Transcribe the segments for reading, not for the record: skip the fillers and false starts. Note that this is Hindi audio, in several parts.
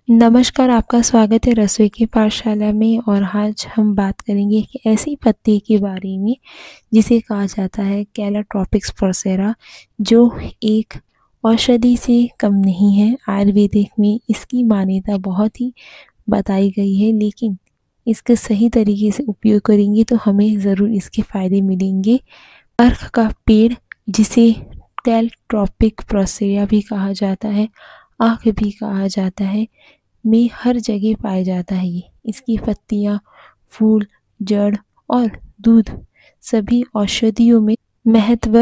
नमस्कार, आपका स्वागत है रसोई की पाठशाला में। और आज हम बात करेंगे कि ऐसी पत्ती के बारे में जिसे कहा जाता है कैलाट्रोपिक्स प्रोसेरा, जो एक औषधि से कम नहीं है। आयुर्वेदिक में इसकी मान्यता बहुत ही बताई गई है, लेकिन इसका सही तरीके से उपयोग करेंगे तो हमें ज़रूर इसके फ़ायदे मिलेंगे। अर्क का पेड़, जिसे कैलाट्रोपिक प्रोसेरा भी कहा जाता है, आँख भी कहा जाता है, में हर जगह पाया जाता है। ये इसकी पत्तियाँ, फूल, जड़ और दूध सभी औषधियों में महत्व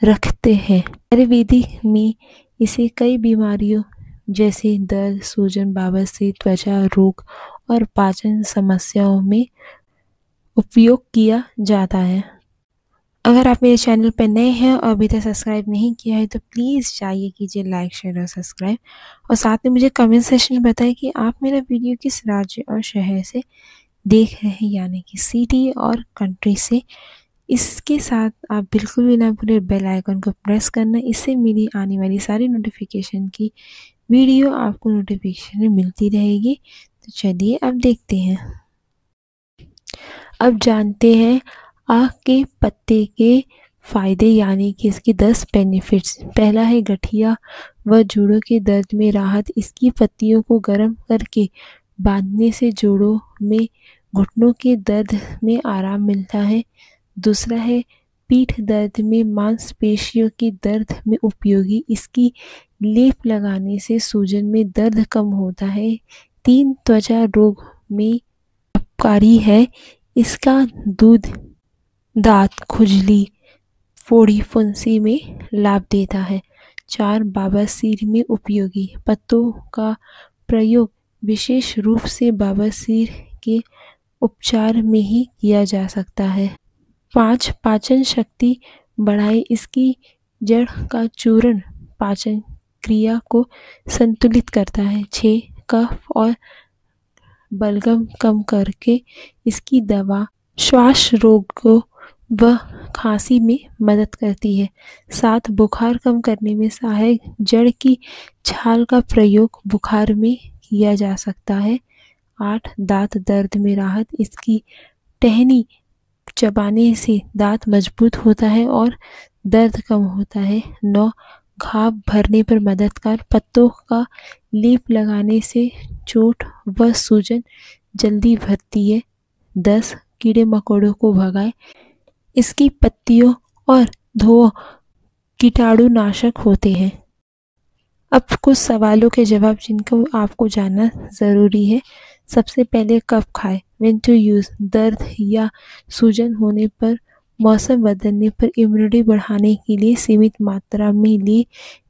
रखते हैं। आयुर्वेदिक में इसे कई बीमारियों जैसे दर्द, सूजन, बवासीर, त्वचा रोग और पाचन समस्याओं में उपयोग किया जाता है। अगर आप मेरे चैनल पर नए हैं और अभी तक सब्सक्राइब नहीं किया है तो प्लीज़ जाइए, कीजिए लाइक, शेयर और सब्सक्राइब। और साथ में मुझे कमेंट सेक्शन में बताएं कि आप मेरा वीडियो किस राज्य और शहर से देख रहे हैं, यानी कि सिटी और कंट्री से। इसके साथ आप बिल्कुल भी ना भूलें बेल आइकन को प्रेस करना, इससे मेरी आने वाली सारी नोटिफिकेशन की वीडियो आपको नोटिफिकेशन में मिलती रहेगी। तो चलिए अब देखते हैं। अब जानते हैं आक के पत्ते के फ़ायदे, यानी कि इसके 10 बेनिफिट्स। पहला है गठिया व जोड़ों के दर्द में राहत। इसकी पत्तियों को गर्म करके बांधने से जोड़ों में घुटनों के दर्द में आराम मिलता है। दूसरा है पीठ दर्द में, मांसपेशियों के दर्द में उपयोगी। इसकी लेप लगाने से सूजन में दर्द कम होता है। 3 त्वचा रोग में लाभकारी है। इसका दूध दांत, खुजली, फोड़ी, फुंसी में लाभ देता है। 4 बवासीर में उपयोगी। पत्तों का प्रयोग विशेष रूप से बवासीर के उपचार में ही किया जा सकता है। 5 पाचन शक्ति बढ़ाए। इसकी जड़ का चूर्ण पाचन क्रिया को संतुलित करता है। 6 कफ और बलगम कम करके इसकी दवा श्वास रोग को व खांसी में मदद करती है। 7 बुखार कम करने में सहायक। जड़ की छाल का प्रयोग बुखार में किया जा सकता है। 8 दांत दर्द में राहत। इसकी टहनी चबाने से दांत मजबूत होता है और दर्द कम होता है। 9 घाव भरने पर मददगार। पत्तों का लेप लगाने से चोट व सूजन जल्दी भरती है। 10 कीड़े मकोड़ों को भगाए। इसकी पत्तियों और धुओं कीटाणुनाशक होते हैं। अब कुछ सवालों के जवाब जिनको आपको जानना ज़रूरी है। सबसे पहले कब खाएं? When to use? दर्द या सूजन होने पर, मौसम बदलने पर, इम्यूनिटी बढ़ाने के लिए सीमित मात्रा में ले,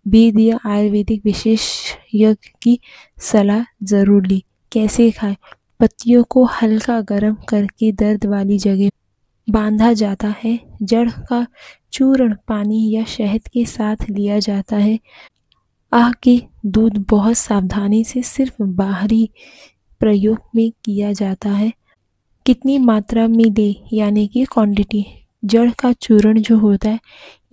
वैद्य या आयुर्वेदिक विशेषज्ञ की सलाह ज़रूर ली। कैसे खाएं? पत्तियों को हल्का गर्म करके दर्द वाली जगह बांधा जाता है। जड़ का चूर्ण पानी या शहद के साथ लिया जाता है। आह के दूध बहुत सावधानी से सिर्फ बाहरी प्रयोग में किया जाता है। कितनी मात्रा में ले, यानी कि क्वांटिटी? जड़ का चूर्ण जो होता है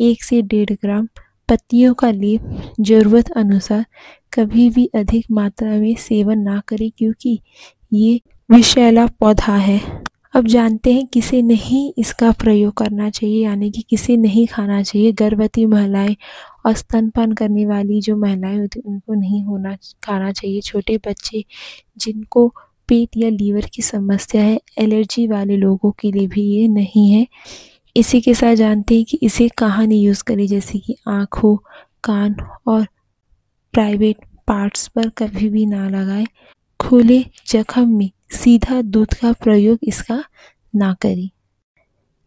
1 से 1.5 ग्राम। पत्तियों का लेप ज़रूरत अनुसार। कभी भी अधिक मात्रा में सेवन ना करें क्योंकि ये विषैला पौधा है। अब जानते हैं किसे नहीं इसका प्रयोग करना चाहिए, यानी कि किसे नहीं खाना चाहिए। गर्भवती महिलाएं और स्तनपान करने वाली जो महिलाएं होती हैं उनको नहीं खाना चाहिए। छोटे बच्चे जिनको पेट या लीवर की समस्या है, एलर्जी वाले लोगों के लिए भी ये नहीं है। इसी के साथ जानते हैं कि इसे कहाँ नहीं यूज़ करें, जैसे कि आँखों, कान और प्राइवेट पार्ट्स पर कभी भी ना लगाएं। खुले जख्म में सीधा दूध का प्रयोग इसका ना करें।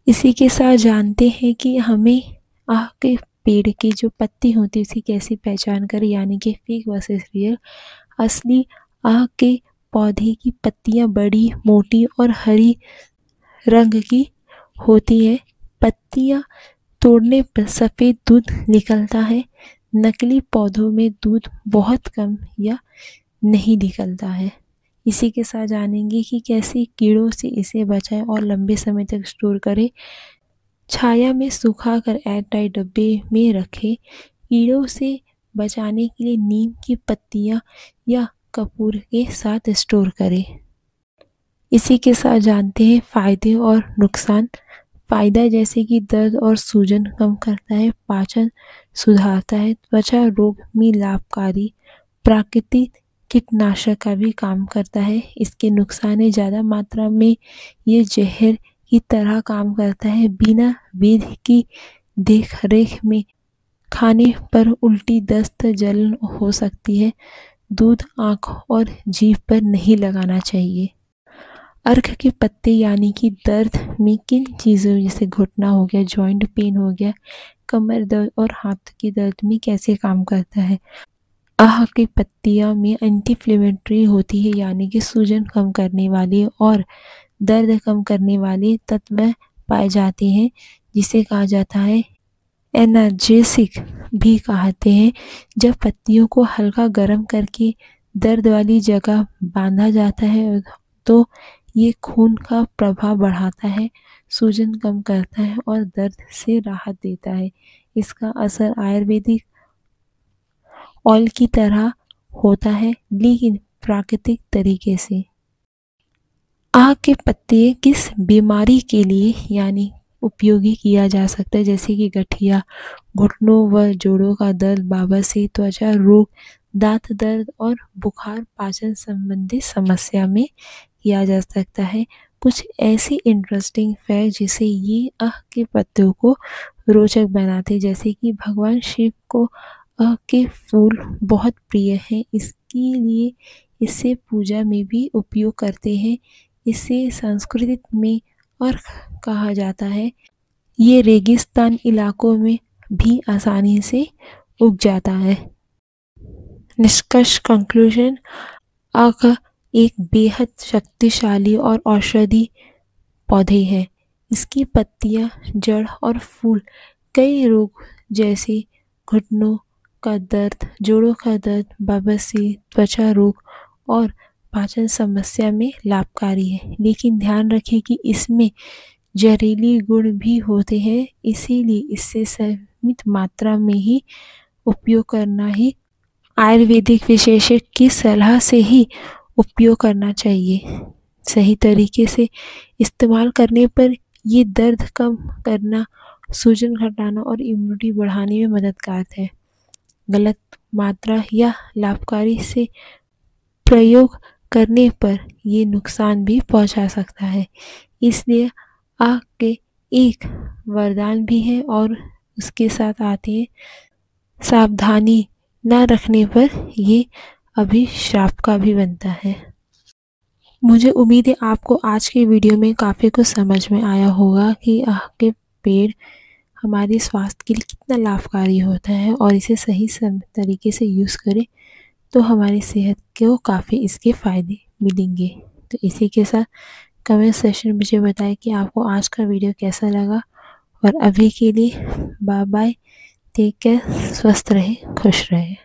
इसी के साथ जानते हैं कि हमें आह के पेड़ की जो पत्ती होती है उसकी कैसे पहचान करें, यानी कि फेक वर्सेस रियल। असली आह के पौधे की पत्तियां बड़ी, मोटी और हरी रंग की होती है। पत्तियां तोड़ने पर सफ़ेद दूध निकलता है। नकली पौधों में दूध बहुत कम या नहीं निकलता है। इसी के साथ जानेंगे कि कैसे कीड़ों से इसे बचाएं और लंबे समय तक स्टोर करें। छाया में सुखाकर एयरटाइट डब्बे में रखें। कीड़ों से बचाने के लिए नीम की पत्तियां या कपूर के साथ स्टोर करें। इसी के साथ जानते हैं फायदे और नुकसान। फायदा जैसे कि दर्द और सूजन कम करता है, पाचन सुधारता है, त्वचा रोग में लाभकारी, प्राकृतिक कीटनाशक का भी काम करता है। इसके नुकसान है ज़्यादा मात्रा में ये जहर की तरह काम करता है, बिना वैद्य की देख रेख में खाने पर उल्टी, दस्त, जलन हो सकती है। दूध आँख और जीभ पर नहीं लगाना चाहिए। अर्क के पत्ते यानी कि दर्द में किन चीज़ों जैसे घुटना हो गया, जॉइंट पेन हो गया, कमर दर्द और हाथ के दर्द में कैसे काम करता है। आह की पत्तियां में एंटी इन्फ्लेमेटरी होती है यानी कि सूजन कम करने वाली और दर्द कम करने वाले तत्व पाए जाते हैं, जिसे कहा जाता है एनाल्जेसिक भी कहते हैं। जब पत्तियों को हल्का गर्म करके दर्द वाली जगह बांधा जाता है तो ये खून का प्रभाव बढ़ाता है, सूजन कम करता है और दर्द से राहत देता है। इसका असर आयुर्वेदिक ऑयल की तरह होता है, लेकिन प्राकृतिक तरीके से। आह के पत्ते किस बीमारी के लिए यानी उपयोगी किया जा सकता है, जैसे कि गठिया, घुटनों व जोड़ों का दर्द, बवासीर, त्वचा रोग, दांत दर्द और बुखार, पाचन संबंधी समस्या में किया जा सकता है। कुछ ऐसी इंटरेस्टिंग फैक्ट जिसे ये आह के पत्तों को रोचक बनाते, जैसे कि भगवान शिव को आह के फूल बहुत प्रिय हैं, इसके लिए इसे पूजा में भी उपयोग करते हैं। इसे संस्कृत में और कहा जाता है। ये रेगिस्तान इलाकों में भी आसानी से उग जाता है। निष्कर्ष कंक्लूजन, आह एक बेहद शक्तिशाली और औषधि पौधे है। इसकी पत्तियां, जड़ और फूल कई रोग जैसे घुटनों का दर्द, जोड़ों का दर्द, बवासीर, त्वचा रोग और पाचन समस्या में लाभकारी है। लेकिन ध्यान रखें कि इसमें जहरीली गुण भी होते हैं, इसीलिए इससे सीमित मात्रा में ही उपयोग करना ही आयुर्वेदिक विशेषज्ञ की सलाह से ही उपयोग करना चाहिए। सही तरीके से इस्तेमाल करने पर ये दर्द कम करना, सूजन घटाना और इम्यूनिटी बढ़ाने में मददगार है। गलत मात्रा या लाभकारी से प्रयोग करने पर ये नुकसान भी पहुंचा सकता है। इसलिए आह के एक वरदान भी है और उसके साथ आते हैं सावधानी न रखने पर ये अभिशाप का भी बनता है। मुझे उम्मीद है आपको आज के वीडियो में काफ़ी कुछ समझ में आया होगा कि आह के पेड़ हमारे स्वास्थ्य के लिए कितना लाभकारी होता है और इसे सही तरीके से यूज़ करें तो हमारी सेहत को काफ़ी इसके फ़ायदे मिलेंगे। तो इसी के साथ कमेंट सेक्शन में मुझे बताएं कि आपको आज का वीडियो कैसा लगा और अभी के लिए बाय बाय, टेक केयर, स्वस्थ रहें, खुश रहें।